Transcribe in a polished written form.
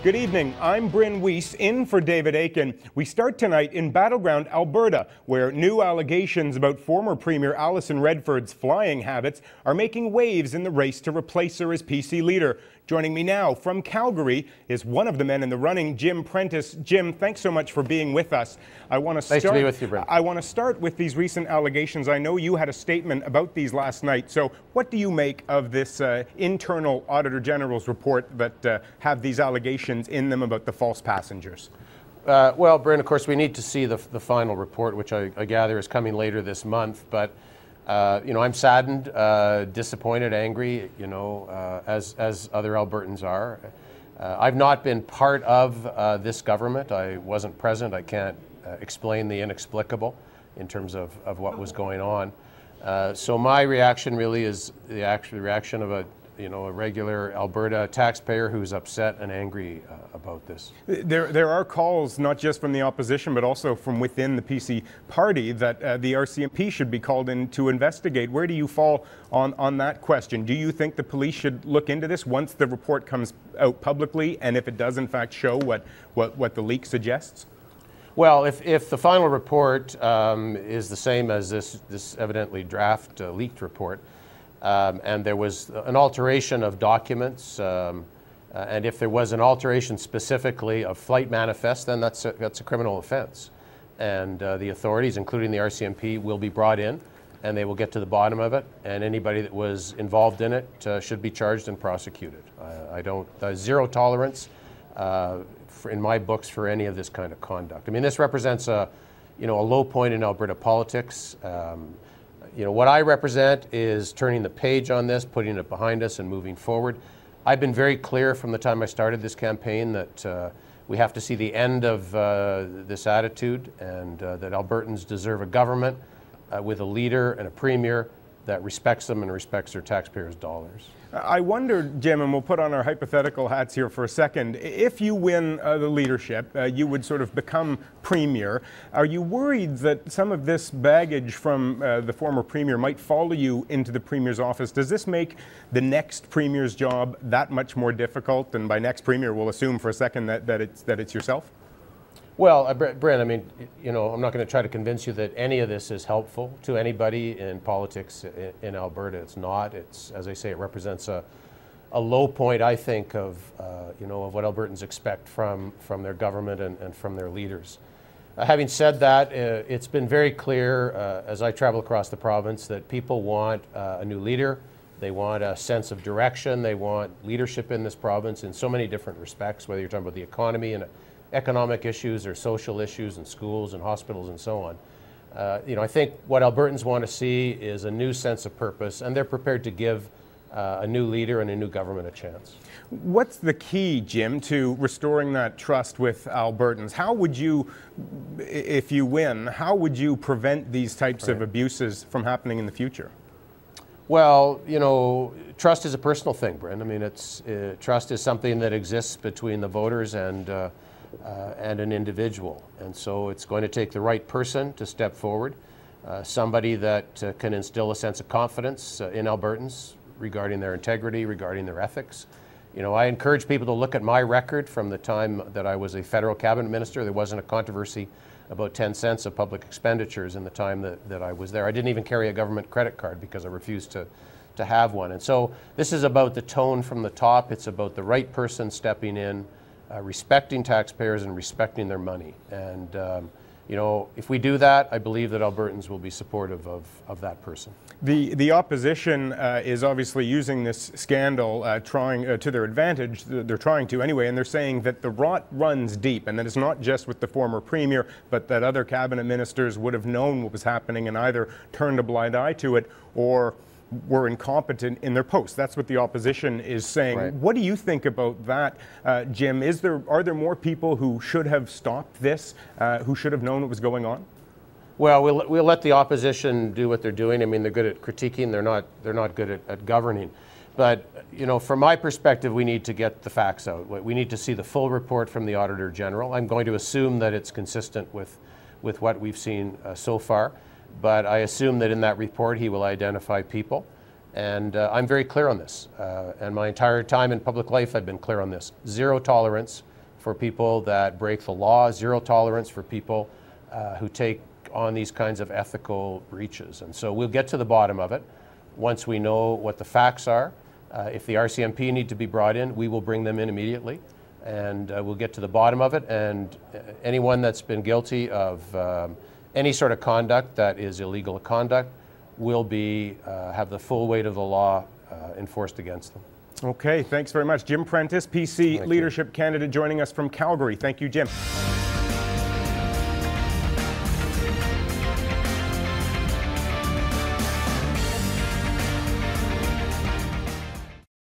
Good evening. I'm Bryn Weiss, in for David Aiken. We start tonight in battleground Alberta, where new allegations about former Premier Alison Redford's flying habits are making waves in the race to replace her as PC leader. Joining me now from Calgary is one of the men in the running, Jim Prentice. Jim, thanks so much for being with us. Nice to be with you, Brent. I want to start with these recent allegations. I know you had a statement about these last night. So what do you make of this internal Auditor General's report that have these allegations in them about the false passengers? Well, Brent, of course, we need to see the final report, which I gather is coming later this month. But I'm saddened, disappointed, angry, as other Albertans are. I've not been part of this government. I wasn't present. I can't explain the inexplicable in terms of what was going on. So my reaction really is the actual reaction of a regular Alberta taxpayer who's upset and angry about this. There are calls, not just from the opposition, but also from within the PC party, that the RCMP should be called in to investigate. Where do you fall on that question? Do you think the police should look into this once the report comes out publicly, and if it does in fact show what the leak suggests? Well, if the final report is the same as this evidently draft leaked report, and there was an alteration of documents, and if there was an alteration specifically of flight manifest, then that's a criminal offense. And the authorities, including the RCMP, will be brought in, and they will get to the bottom of it, and anybody that was involved in it should be charged and prosecuted. Zero tolerance in my books for any of this kind of conduct. I mean, this represents a low point in Alberta politics. What I represent is turning the page on this, putting it behind us and moving forward. I've been very clear from the time I started this campaign that we have to see the end of this attitude, and that Albertans deserve a government with a leader and a premier that respects them and respects their taxpayers' dollars. I wonder, Jim, and we'll put on our hypothetical hats here for a second, if you win the leadership, you would sort of become premier. Are you worried that some of this baggage from the former premier might follow you into the premier's office? Does this make the next premier's job that much more difficult? And by next premier, we'll assume for a second that it's yourself? Well, Brent, I mean, I'm not going to try to convince you that any of this is helpful to anybody in politics in Alberta. It's not. It's, as I say, it represents a low point, I think, of what Albertans expect from their government and from their leaders. Having said that, it's been very clear as I travel across the province that people want a new leader. They want a sense of direction. They want leadership in this province in so many different respects, whether you're talking about the economy and economic issues or social issues in schools and hospitals and so on. I think what Albertans want to see is a new sense of purpose, and they're prepared to give a new leader and a new government a chance. What's the key, Jim, to restoring that trust with Albertans? How would you, if you win, how would you prevent these types of abuses from happening in the future? Well, trust is a personal thing, Brent. I mean, trust is something that exists between the voters and an individual. And so it's going to take the right person to step forward, somebody that can instill a sense of confidence in Albertans regarding their integrity, regarding their ethics. I encourage people to look at my record from the time that I was a federal cabinet minister. There wasn't a controversy about 10 cents of public expenditures in the time that I was there. I didn't even carry a government credit card because I refused to have one. And so this is about the tone from the top. It's about the right person stepping in, respecting taxpayers and respecting their money. And if we do that, I believe that Albertans will be supportive of that person. The opposition is obviously using this scandal trying to their advantage. They're trying to anyway, and they're saying that the rot runs deep, and that it's not just with the former premier, but that other cabinet ministers would have known what was happening and either turned a blind eye to it or were incompetent in their posts. That's what the opposition is saying. Right. What do you think about that, Jim? Are there more people who should have stopped this, who should have known what was going on? Well, we'll let the opposition do what they're doing. I mean, they're good at critiquing. They're not good at governing. But from my perspective, we need to get the facts out. We need to see the full report from the Auditor General. I'm going to assume that it's consistent with what we've seen so far. But I assume that in that report he will identify people. And I'm very clear on this. And my entire time in public life I've been clear on this. Zero tolerance for people that break the law, zero tolerance for people who take on these kinds of ethical breaches. And so we'll get to the bottom of it once we know what the facts are. If the RCMP need to be brought in, we will bring them in immediately, and we'll get to the bottom of it. And anyone that's been guilty of any sort of conduct that is illegal conduct will be have the full weight of the law enforced against them. Okay, thanks very much. Jim Prentice, PC leadership candidate, joining us from Calgary. Thank you, Jim.